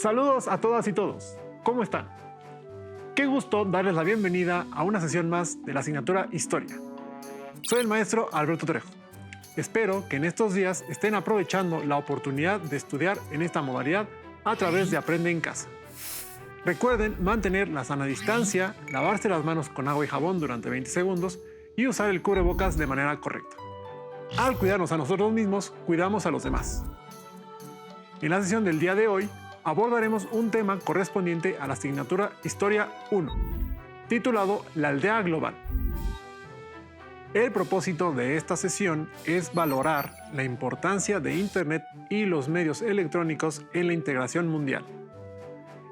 Saludos a todas y todos. ¿Cómo están? Qué gusto darles la bienvenida a una sesión más de la asignatura Historia. Soy el maestro Alberto Trejo. Espero que en estos días estén aprovechando la oportunidad de estudiar en esta modalidad a través de Aprende en Casa. Recuerden mantener la sana distancia, lavarse las manos con agua y jabón durante 20 segundos y usar el cubrebocas de manera correcta. Al cuidarnos a nosotros mismos, cuidamos a los demás. En la sesión del día de hoy, abordaremos un tema correspondiente a la asignatura Historia 1, titulado La aldea global. El propósito de esta sesión es valorar la importancia de Internet y los medios electrónicos en la integración mundial.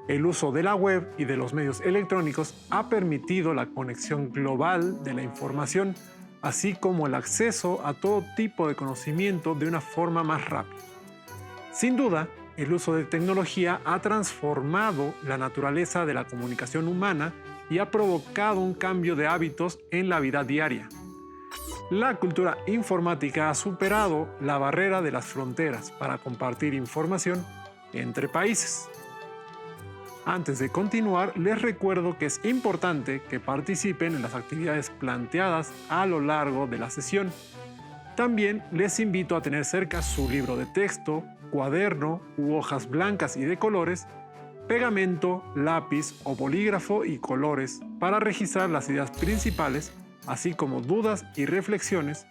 El uso de la web y de los medios electrónicos ha permitido la conexión global de la información, así como el acceso a todo tipo de conocimiento de una forma más rápida. Sin duda, el uso de tecnología ha transformado la naturaleza de la comunicación humana y ha provocado un cambio de hábitos en la vida diaria. La cultura informática ha superado la barrera de las fronteras para compartir información entre países. Antes de continuar, les recuerdo que es importante que participen en las actividades planteadas a lo largo de la sesión. También les invito a tener cerca su libro de texto, cuaderno u hojas blancas y de colores, pegamento, lápiz o bolígrafo y colores para registrar las ideas principales, así como dudas y reflexiones,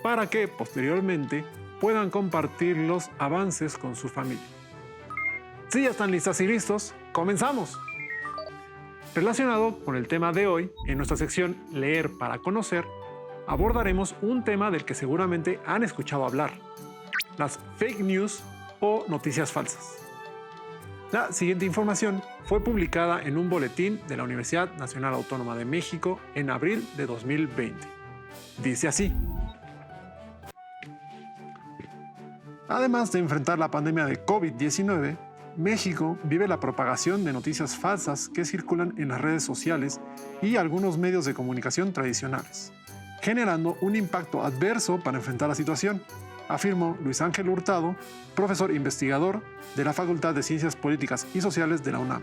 para que posteriormente puedan compartir los avances con su familia. Si ya están listas y listos, ¡comenzamos! Relacionado con el tema de hoy, en nuestra sección Leer para conocer, abordaremos un tema del que seguramente han escuchado hablar: las fake news o noticias falsas. La siguiente información fue publicada en un boletín de la Universidad Nacional Autónoma de México en abril de 2020. Dice así: además de enfrentar la pandemia de COVID-19, México vive la propagación de noticias falsas que circulan en las redes sociales y algunos medios de comunicación tradicionales, generando un impacto adverso para enfrentar la situación, afirmó Luis Ángel Hurtado, profesor investigador de la Facultad de Ciencias Políticas y Sociales de la UNAM.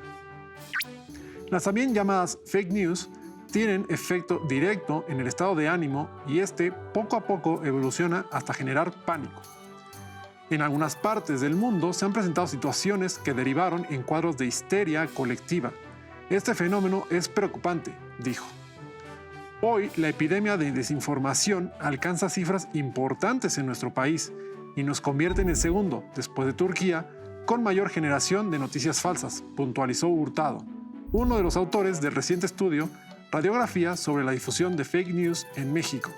Las también llamadas fake news tienen efecto directo en el estado de ánimo y este poco a poco evoluciona hasta generar pánico. En algunas partes del mundo se han presentado situaciones que derivaron en cuadros de histeria colectiva. Este fenómeno es preocupante, dijo. Hoy, la epidemia de desinformación alcanza cifras importantes en nuestro país y nos convierte en el segundo, después de Turquía, con mayor generación de noticias falsas, puntualizó Hurtado, uno de los autores del reciente estudio Radiografía sobre la difusión de fake news en México,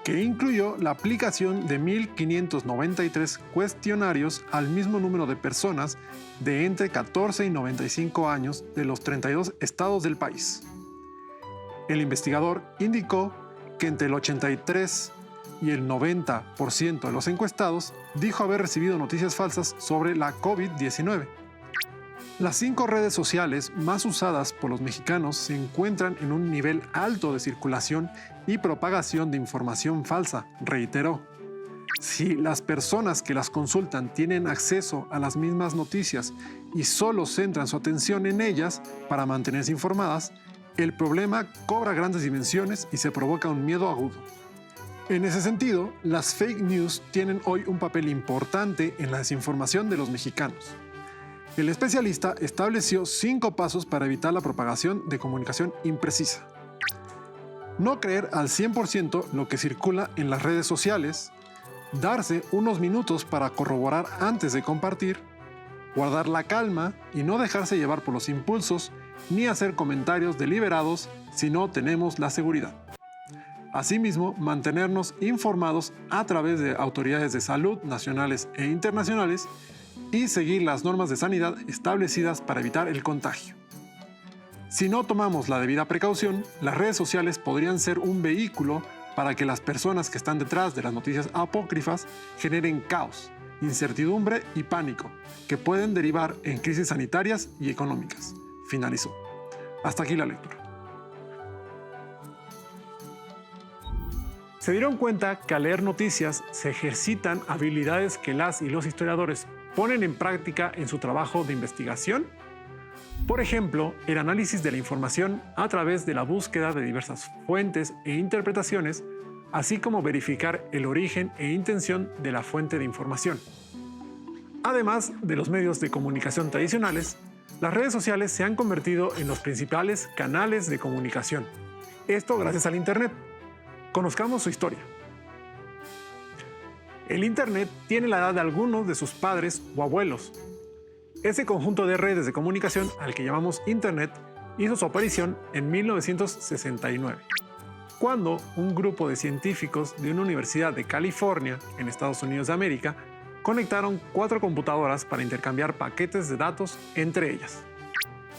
que incluyó la aplicación de 1.593 cuestionarios al mismo número de personas de entre 14 y 95 años de los 32 estados del país. El investigador indicó que entre el 83 y el 90% de los encuestados dijo haber recibido noticias falsas sobre la COVID-19. Las 5 redes sociales más usadas por los mexicanos se encuentran en un nivel alto de circulación y propagación de información falsa, reiteró. Si las personas que las consultan tienen acceso a las mismas noticias y solo centran su atención en ellas para mantenerse informadas, el problema cobra grandes dimensiones y se provoca un miedo agudo. En ese sentido, las fake news tienen hoy un papel importante en la desinformación de los mexicanos. El especialista estableció 5 pasos para evitar la propagación de comunicación imprecisa. No creer al 100% lo que circula en las redes sociales, darse unos minutos para corroborar antes de compartir, guardar la calma y no dejarse llevar por los impulsos ni hacer comentarios deliberados si no tenemos la seguridad. Asimismo, mantenernos informados a través de autoridades de salud nacionales e internacionales y seguir las normas de sanidad establecidas para evitar el contagio. Si no tomamos la debida precaución, las redes sociales podrían ser un vehículo para que las personas que están detrás de las noticias apócrifas generen caos, incertidumbre y pánico, que pueden derivar en crisis sanitarias y económicas, finalizó. Hasta aquí la lectura. ¿Se dieron cuenta que al leer noticias se ejercitan habilidades que las y los historiadores ponen en práctica en su trabajo de investigación? Por ejemplo, el análisis de la información a través de la búsqueda de diversas fuentes e interpretaciones, así como verificar el origen e intención de la fuente de información. Además de los medios de comunicación tradicionales, las redes sociales se han convertido en los principales canales de comunicación. Esto gracias al Internet. Conozcamos su historia. El Internet tiene la edad de algunos de sus padres o abuelos. Ese conjunto de redes de comunicación al que llamamos Internet hizo su aparición en 1969, cuando un grupo de científicos de una universidad de California, en Estados Unidos de América, conectaron 4 computadoras para intercambiar paquetes de datos entre ellas.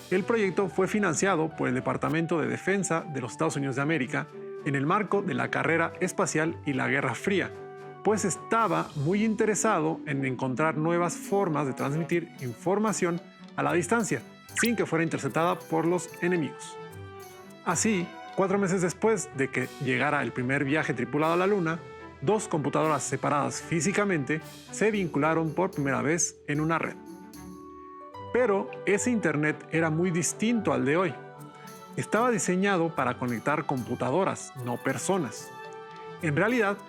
El proyecto fue financiado por el Departamento de Defensa de los Estados Unidos de América en el marco de la carrera espacial y la Guerra Fría, pues estaba muy interesado en encontrar nuevas formas de transmitir información a la distancia, sin que fuera interceptada por los enemigos. Así, 4 meses después de que llegara el primer viaje tripulado a la Luna, 2 computadoras separadas físicamente se vincularon por primera vez en una red. Pero ese Internet era muy distinto al de hoy. Estaba diseñado para conectar computadoras, no personas. En realidad,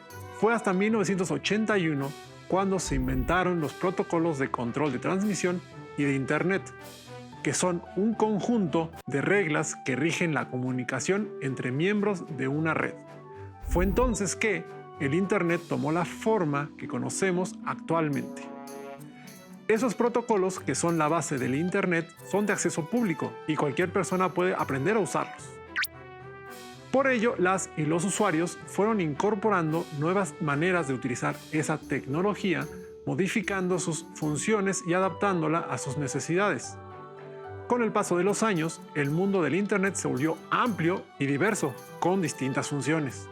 fue hasta 1981 cuando se inventaron los protocolos de control de transmisión y de Internet, que son un conjunto de reglas que rigen la comunicación entre miembros de una red. Fue entonces que el Internet tomó la forma que conocemos actualmente. Esos protocolos, que son la base del Internet, son de acceso público y cualquier persona puede aprender a usarlos. Por ello, las y los usuarios fueron incorporando nuevas maneras de utilizar esa tecnología, modificando sus funciones y adaptándola a sus necesidades. Con el paso de los años, el mundo del Internet se volvió amplio y diverso, con distintas funciones.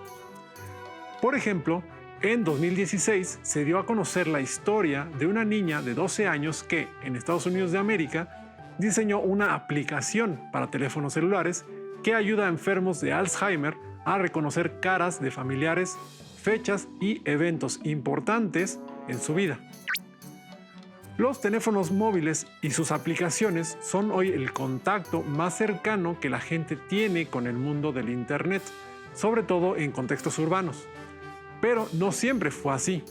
Por ejemplo, en 2016 se dio a conocer la historia de una niña de 12 años que, en Estados Unidos de América, diseñó una aplicación para teléfonos celulares que ayuda a enfermos de Alzheimer a reconocer caras de familiares, fechas y eventos importantes en su vida. Los teléfonos móviles y sus aplicaciones son hoy el contacto más cercano que la gente tiene con el mundo del Internet, sobre todo en contextos urbanos. Pero no siempre fue así.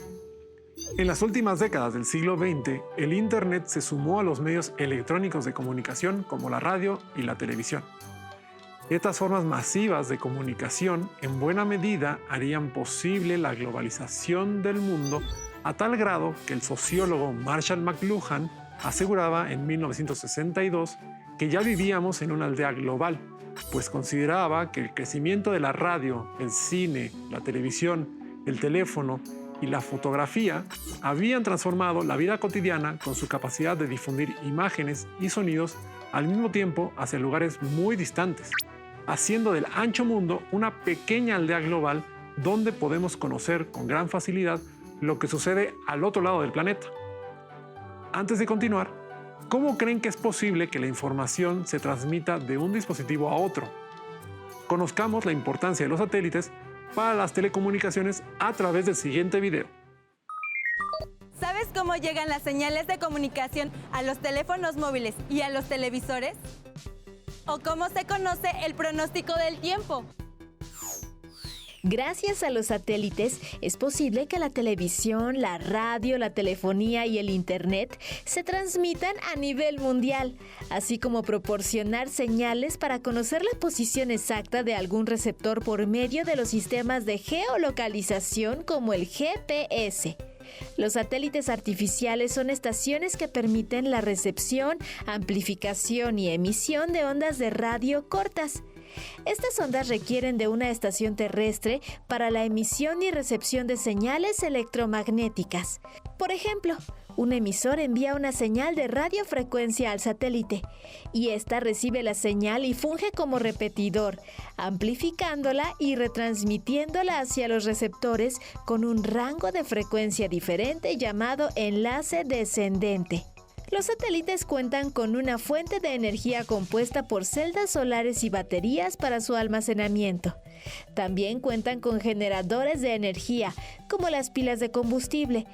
En las últimas décadas del siglo XX, el Internet se sumó a los medios electrónicos de comunicación como la radio y la televisión. Estas formas masivas de comunicación en buena medida harían posible la globalización del mundo a tal grado que el sociólogo Marshall McLuhan aseguraba en 1962 que ya vivíamos en una aldea global, pues consideraba que el crecimiento de la radio, el cine, la televisión, el teléfono y la fotografía habían transformado la vida cotidiana con su capacidad de difundir imágenes y sonidos al mismo tiempo hacia lugares muy distantes, haciendo del ancho mundo una pequeña aldea global donde podemos conocer con gran facilidad lo que sucede al otro lado del planeta. Antes de continuar, ¿cómo creen que es posible que la información se transmita de un dispositivo a otro? Conozcamos la importancia de los satélites para las telecomunicaciones a través del siguiente video. ¿Sabes cómo llegan las señales de comunicación a los teléfonos móviles y a los televisores? ¿O cómo se conoce el pronóstico del tiempo? Gracias a los satélites es posible que la televisión, la radio, la telefonía y el Internet se transmitan a nivel mundial, así como proporcionar señales para conocer la posición exacta de algún receptor por medio de los sistemas de geolocalización como el GPS. Los satélites artificiales son estaciones que permiten la recepción, amplificación y emisión de ondas de radio cortas. Estas ondas requieren de una estación terrestre para la emisión y recepción de señales electromagnéticas. Por ejemplo, un emisor envía una señal de radiofrecuencia al satélite y ésta recibe la señal y funge como repetidor, amplificándola y retransmitiéndola hacia los receptores con un rango de frecuencia diferente llamado enlace descendente. Los satélites cuentan con una fuente de energía compuesta por celdas solares y baterías para su almacenamiento. También cuentan con generadores de energía, como las pilas de combustible.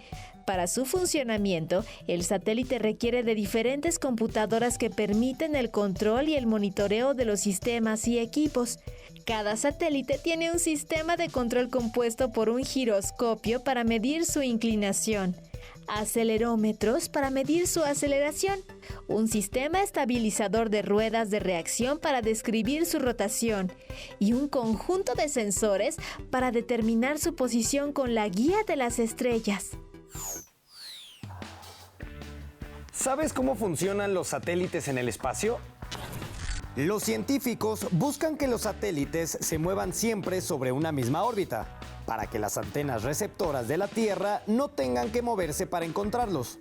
Para su funcionamiento, el satélite requiere de diferentes computadoras que permiten el control y el monitoreo de los sistemas y equipos. Cada satélite tiene un sistema de control compuesto por un giroscopio para medir su inclinación, acelerómetros para medir su aceleración, un sistema estabilizador de ruedas de reacción para describir su rotación y un conjunto de sensores para determinar su posición con la guía de las estrellas. ¿Sabes cómo funcionan los satélites en el espacio? Los científicos buscan que los satélites se muevan siempre sobre una misma órbita, para que las antenas receptoras de la Tierra no tengan que moverse para encontrarlos.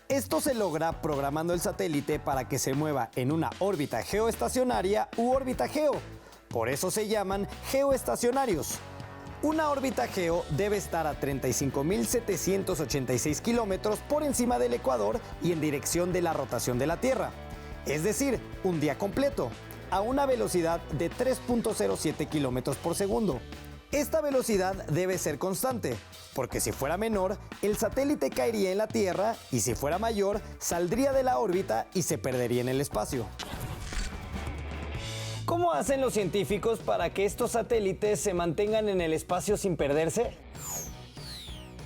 Esto se logra programando el satélite para que se mueva en una órbita geoestacionaria u órbita geo. Por eso se llaman geoestacionarios. Una órbita geo debe estar a 35.786 kilómetros por encima del ecuador y en dirección de la rotación de la Tierra. Es decir, un día completo, a una velocidad de 3.07 kilómetros por segundo. Esta velocidad debe ser constante, porque si fuera menor, el satélite caería en la Tierra y si fuera mayor, saldría de la órbita y se perdería en el espacio. ¿Cómo hacen los científicos para que estos satélites se mantengan en el espacio sin perderse?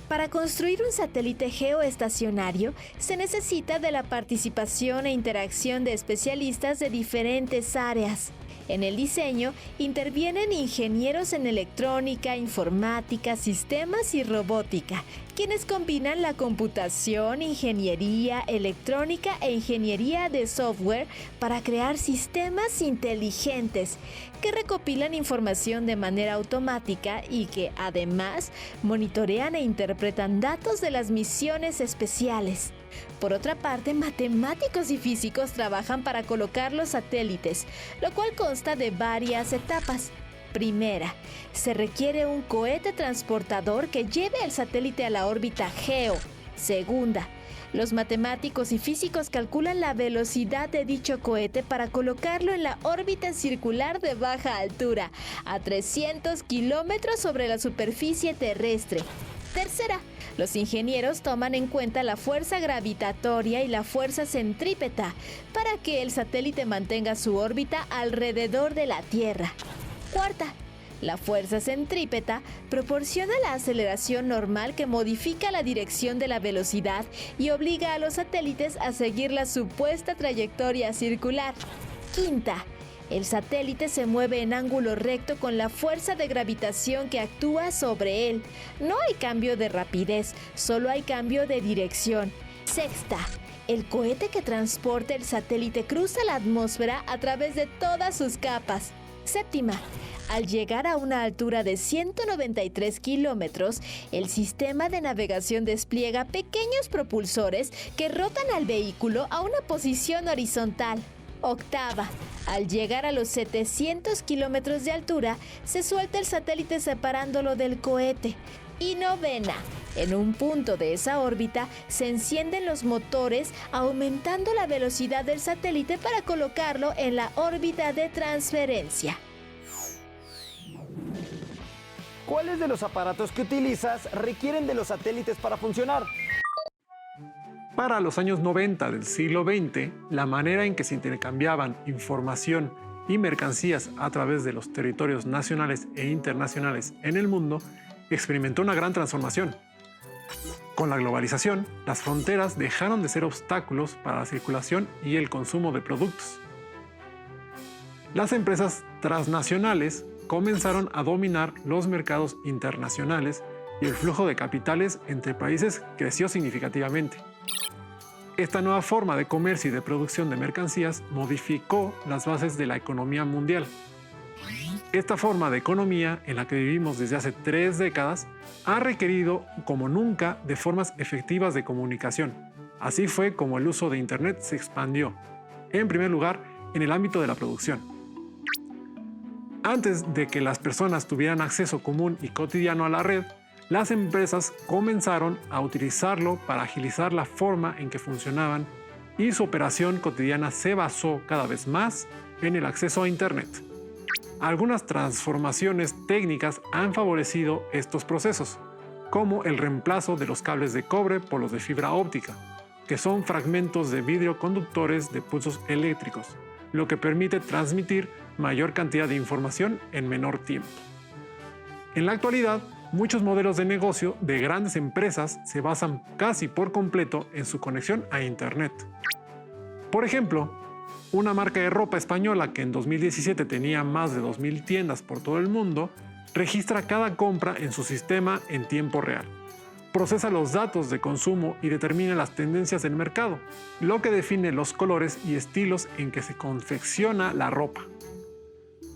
Para construir un satélite geoestacionario se necesita de la participación e interacción de especialistas de diferentes áreas. En el diseño intervienen ingenieros en electrónica, informática, sistemas y robótica, quienes combinan la computación, ingeniería, electrónica e ingeniería de software para crear sistemas inteligentes que recopilan información de manera automática y que, además, monitorean e interpretan datos de las misiones especiales. Por otra parte, matemáticos y físicos trabajan para colocar los satélites, lo cual consta de varias etapas. Primera, se requiere un cohete transportador que lleve el satélite a la órbita geo. Segunda, los matemáticos y físicos calculan la velocidad de dicho cohete para colocarlo en la órbita circular de baja altura, a 300 kilómetros sobre la superficie terrestre. Tercera, los ingenieros toman en cuenta la fuerza gravitatoria y la fuerza centrípeta para que el satélite mantenga su órbita alrededor de la Tierra. Cuarta, la fuerza centrípeta proporciona la aceleración normal que modifica la dirección de la velocidad y obliga a los satélites a seguir la supuesta trayectoria circular. Quinta, el satélite se mueve en ángulo recto con la fuerza de gravitación que actúa sobre él. No hay cambio de rapidez, solo hay cambio de dirección. Sexta, el cohete que transporta el satélite cruza la atmósfera a través de todas sus capas. Séptima, al llegar a una altura de 193 kilómetros, el sistema de navegación despliega pequeños propulsores que rotan al vehículo a una posición horizontal. Octava, al llegar a los 700 kilómetros de altura, se suelta el satélite separándolo del cohete. Y novena, en un punto de esa órbita se encienden los motores, aumentando la velocidad del satélite para colocarlo en la órbita de transferencia. ¿Cuáles de los aparatos que utilizas requieren de los satélites para funcionar? Para los años 90 del siglo XX, la manera en que se intercambiaban información y mercancías a través de los territorios nacionales e internacionales en el mundo experimentó una gran transformación. Con la globalización, las fronteras dejaron de ser obstáculos para la circulación y el consumo de productos. Las empresas transnacionales comenzaron a dominar los mercados internacionales y el flujo de capitales entre países creció significativamente. Esta nueva forma de comercio y de producción de mercancías modificó las bases de la economía mundial. Esta forma de economía, en la que vivimos desde hace 3 décadas, ha requerido como nunca de formas efectivas de comunicación. Así fue como el uso de Internet se expandió, en primer lugar, en el ámbito de la producción. Antes de que las personas tuvieran acceso común y cotidiano a la red, las empresas comenzaron a utilizarlo para agilizar la forma en que funcionaban y su operación cotidiana se basó cada vez más en el acceso a Internet. Algunas transformaciones técnicas han favorecido estos procesos. como el reemplazo de los cables de cobre por los de fibra óptica, que son fragmentos de vidrio conductores de pulsos eléctricos, lo que permite transmitir mayor cantidad de información en menor tiempo. En la actualidad, muchos modelos de negocio de grandes empresas se basan casi por completo en su conexión a Internet. Por ejemplo, una marca de ropa española que en 2017 tenía más de 2.000 tiendas por todo el mundo, registra cada compra en su sistema en tiempo real. Procesa los datos de consumo y determina las tendencias del mercado, lo que define los colores y estilos en que se confecciona la ropa.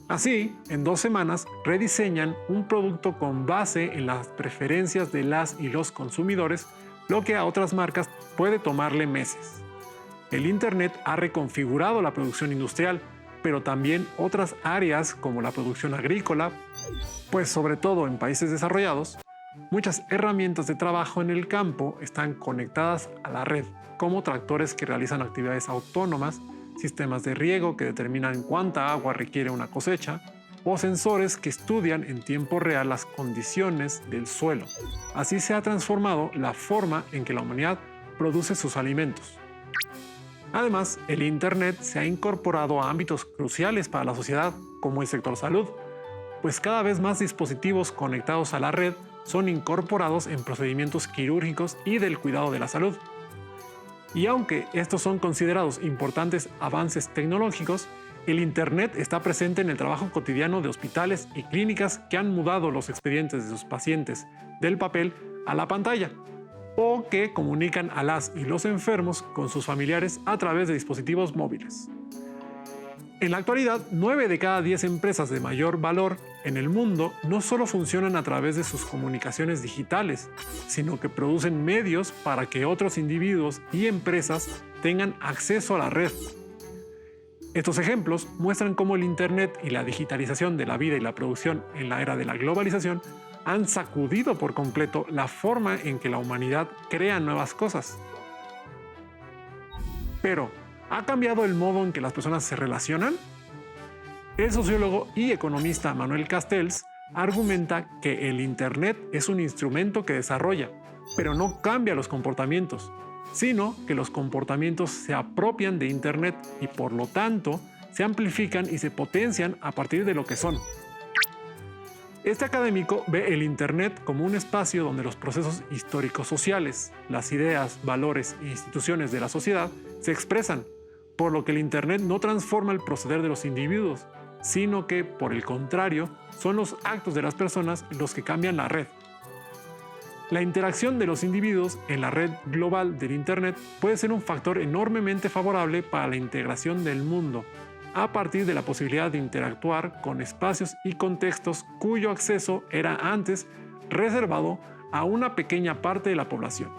Así, en 2 semanas, rediseñan un producto con base en las preferencias de las y los consumidores, lo que a otras marcas puede tomarle meses. El Internet ha reconfigurado la producción industrial, pero también otras áreas como la producción agrícola, pues sobre todo en países desarrollados, muchas herramientas de trabajo en el campo están conectadas a la red, como tractores que realizan actividades autónomas, sistemas de riego que determinan cuánta agua requiere una cosecha, o sensores que estudian en tiempo real las condiciones del suelo. Así se ha transformado la forma en que la humanidad produce sus alimentos. Además, el Internet se ha incorporado a ámbitos cruciales para la sociedad, como el sector salud, pues cada vez más dispositivos conectados a la red son incorporados en procedimientos quirúrgicos y del cuidado de la salud. Y aunque estos son considerados importantes avances tecnológicos, el Internet está presente en el trabajo cotidiano de hospitales y clínicas que han mudado los expedientes de sus pacientes del papel a la pantalla, o que comunican a las y los enfermos con sus familiares a través de dispositivos móviles. En la actualidad, 9 de cada 10 empresas de mayor valor en el mundo no solo funcionan a través de sus comunicaciones digitales, sino que producen medios para que otros individuos y empresas tengan acceso a la red. Estos ejemplos muestran cómo el Internet y la digitalización de la vida y la producción en la era de la globalización han sacudido por completo la forma en que la humanidad crea nuevas cosas. Pero, ¿ha cambiado el modo en que las personas se relacionan? El sociólogo y economista Manuel Castells argumenta que el Internet es un instrumento que desarrolla, pero no cambia los comportamientos, sino que los comportamientos se apropian de Internet y por lo tanto se amplifican y se potencian a partir de lo que son. Este académico ve el Internet como un espacio donde los procesos históricos sociales, las ideas, valores e instituciones de la sociedad se expresan, por lo que el Internet no transforma el proceder de los individuos, sino que, por el contrario, son los actos de las personas los que cambian la red. La interacción de los individuos en la red global del Internet puede ser un factor enormemente favorable para la integración del mundo, a partir de la posibilidad de interactuar con espacios y contextos cuyo acceso era antes reservado a una pequeña parte de la población.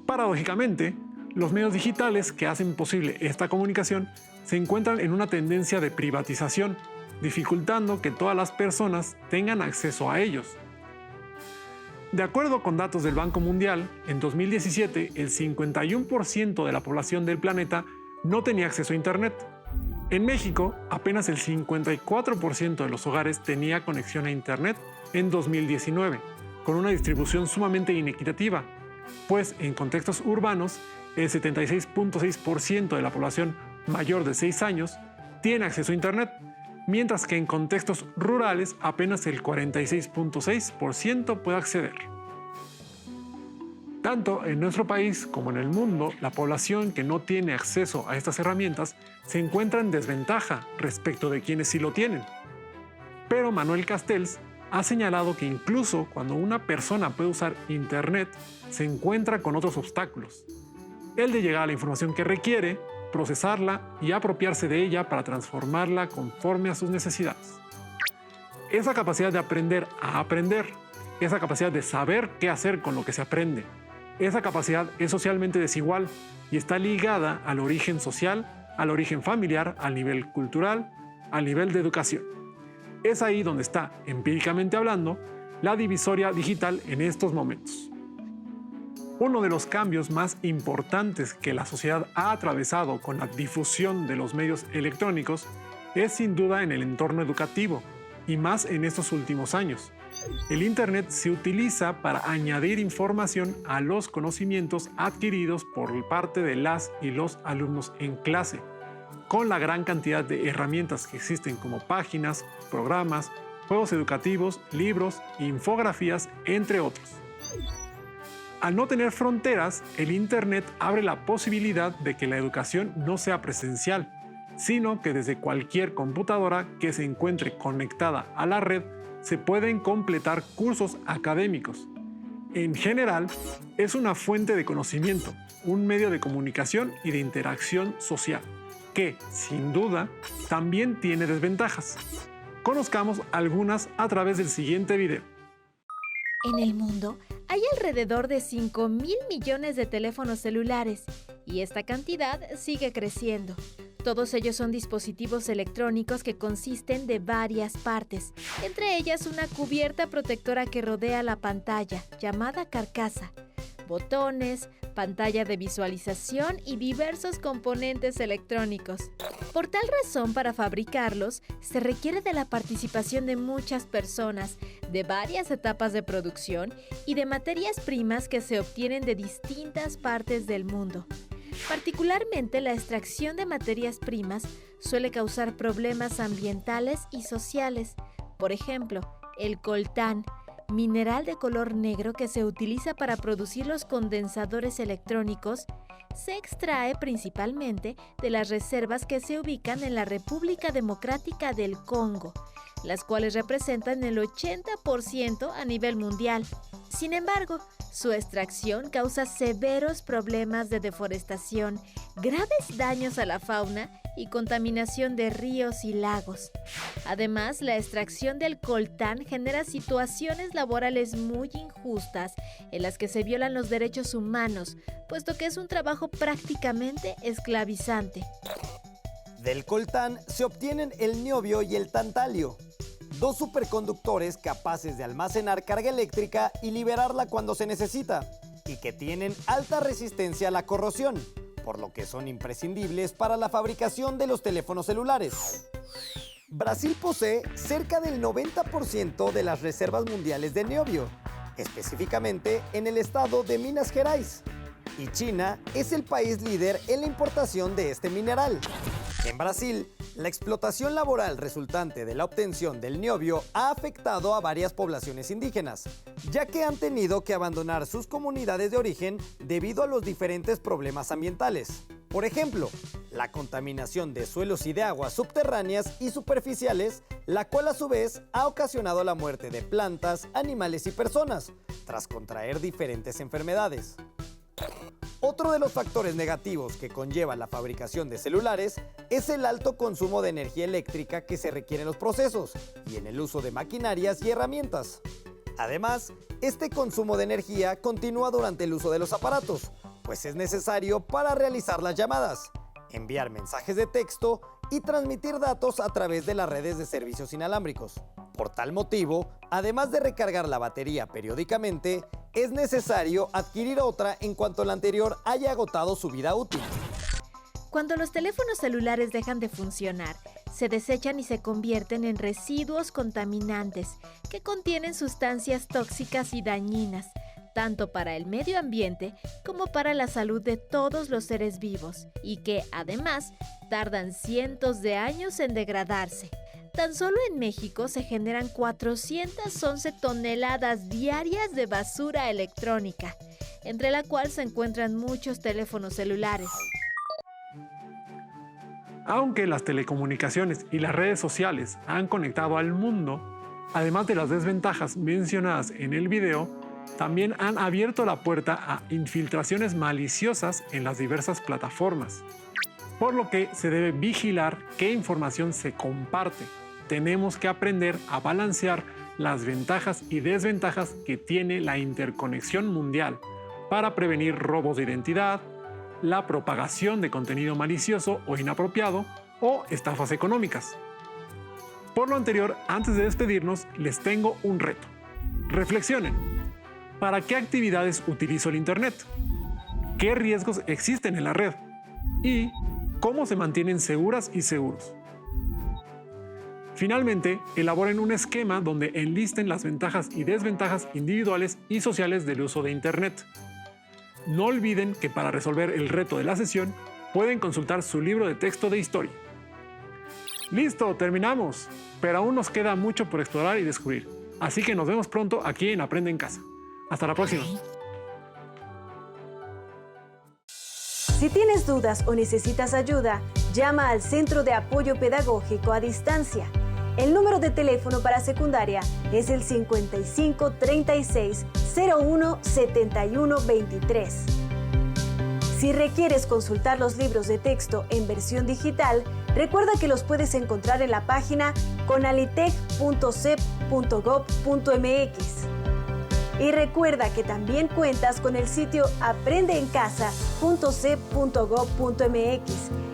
Paradójicamente, los medios digitales que hacen posible esta comunicación se encuentran en una tendencia de privatización, dificultando que todas las personas tengan acceso a ellos. De acuerdo con datos del Banco Mundial, en 2017 el 51% de la población del planeta no tenía acceso a Internet. En México, apenas el 54% de los hogares tenía conexión a Internet en 2019, con una distribución sumamente inequitativa, pues en contextos urbanos, el 76.6% de la población mayor de 6 años tiene acceso a Internet, mientras que en contextos rurales apenas el 46.6% puede acceder. Tanto en nuestro país como en el mundo, la población que no tiene acceso a estas herramientas se encuentra en desventaja respecto de quienes sí lo tienen. Pero Manuel Castells ha señalado que incluso cuando una persona puede usar Internet, se encuentra con otros obstáculos. El de llegar a la información que requiere, procesarla y apropiarse de ella para transformarla conforme a sus necesidades. Esa capacidad de aprender a aprender, esa capacidad de saber qué hacer con lo que se aprende, esa capacidad es socialmente desigual y está ligada al origen social, al origen familiar, al nivel cultural, al nivel de educación. Es ahí donde está, empíricamente hablando, la divisoria digital en estos momentos. Uno de los cambios más importantes que la sociedad ha atravesado con la difusión de los medios electrónicos es sin duda en el entorno educativo, y más en estos últimos años, El Internet se utiliza para añadir información a los conocimientos adquiridos por parte de las y los alumnos en clase, con la gran cantidad de herramientas que existen como páginas, programas, juegos educativos, libros, infografías, entre otros. Al no tener fronteras, el Internet abre la posibilidad de que la educación no sea presencial, sino que desde cualquier computadora que se encuentre conectada a la red se pueden completar cursos académicos. En general, es una fuente de conocimiento, un medio de comunicación y de interacción social, que, sin duda, también tiene desventajas. Conozcamos algunas a través del siguiente video. En el mundo hay alrededor de 5.000 millones de teléfonos celulares y esta cantidad sigue creciendo. Todos ellos son dispositivos electrónicos que consisten de varias partes, entre ellas una cubierta protectora que rodea la pantalla, llamada carcasa, botones, pantalla de visualización y diversos componentes electrónicos. Por tal razón, para fabricarlos, se requiere de la participación de muchas personas, de varias etapas de producción y de materias primas que se obtienen de distintas partes del mundo. Particularmente, la extracción de materias primas suele causar problemas ambientales y sociales. Por ejemplo, el coltán, mineral de color negro que se utiliza para producir los condensadores electrónicos, se extrae principalmente de las reservas que se ubican en la República Democrática del Congo, las cuales representan el 80% a nivel mundial. Sin embargo, su extracción causa severos problemas de deforestación, graves daños a la fauna y contaminación de ríos y lagos. Además, la extracción del coltán genera situaciones laborales muy injustas en las que se violan los derechos humanos, puesto que es un trabajo prácticamente esclavizante. Del coltán se obtienen el niobio y el tantalio, dos superconductores capaces de almacenar carga eléctrica y liberarla cuando se necesita, y que tienen alta resistencia a la corrosión, por lo que son imprescindibles para la fabricación de los teléfonos celulares. Brasil posee cerca del 90% de las reservas mundiales de niobio, específicamente en el estado de Minas Gerais, y China es el país líder en la importación de este mineral. En Brasil, la explotación laboral resultante de la obtención del niobio ha afectado a varias poblaciones indígenas, ya que han tenido que abandonar sus comunidades de origen debido a los diferentes problemas ambientales. Por ejemplo, la contaminación de suelos y de aguas subterráneas y superficiales, la cual a su vez ha ocasionado la muerte de plantas, animales y personas, tras contraer diferentes enfermedades. Otro de los factores negativos que conlleva la fabricación de celulares es el alto consumo de energía eléctrica que se requiere en los procesos y en el uso de maquinarias y herramientas. Además, este consumo de energía continúa durante el uso de los aparatos, pues es necesario para realizar las llamadas, enviar mensajes de texto y transmitir datos a través de las redes de servicios inalámbricos. Por tal motivo, además de recargar la batería periódicamente, es necesario adquirir otra en cuanto la anterior haya agotado su vida útil. Cuando los teléfonos celulares dejan de funcionar, se desechan y se convierten en residuos contaminantes que contienen sustancias tóxicas y dañinas, tanto para el medio ambiente como para la salud de todos los seres vivos, y que, además, tardan cientos de años en degradarse. Tan solo en México se generan 411 toneladas diarias de basura electrónica, entre la cual se encuentran muchos teléfonos celulares. Aunque las telecomunicaciones y las redes sociales han conectado al mundo, además de las desventajas mencionadas en el video, también han abierto la puerta a infiltraciones maliciosas en las diversas plataformas, por lo que se debe vigilar qué información se comparte. Tenemos que aprender a balancear las ventajas y desventajas que tiene la interconexión mundial para prevenir robos de identidad, la propagación de contenido malicioso o inapropiado o estafas económicas. Por lo anterior, antes de despedirnos, les tengo un reto. Reflexionen. ¿Para qué actividades utilizo el Internet? ¿Qué riesgos existen en la red? ¿Y cómo se mantienen seguras y seguros? Finalmente, elaboren un esquema donde enlisten las ventajas y desventajas individuales y sociales del uso de Internet. No olviden que para resolver el reto de la sesión, pueden consultar su libro de texto de historia. ¡Listo! ¡Terminamos! Pero aún nos queda mucho por explorar y descubrir. Así que nos vemos pronto aquí en Aprende en Casa. Hasta la próxima. Si tienes dudas o necesitas ayuda, llama al Centro de Apoyo Pedagógico a Distancia. El número de teléfono para secundaria es el 55 36 01 71 23. Si requieres consultar los libros de texto en versión digital, recuerda que los puedes encontrar en la página conalitec.cep.gov.mx. Y recuerda que también cuentas con el sitio aprendeencasa.cep.gov.mx,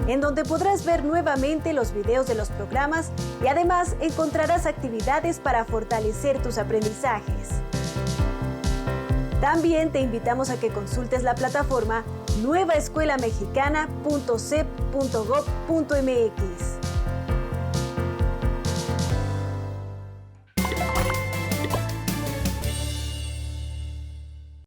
en donde podrás ver nuevamente los videos de los programas y además encontrarás actividades para fortalecer tus aprendizajes. También te invitamos a que consultes la plataforma nuevaescuelamexicana.cep.gov.mx.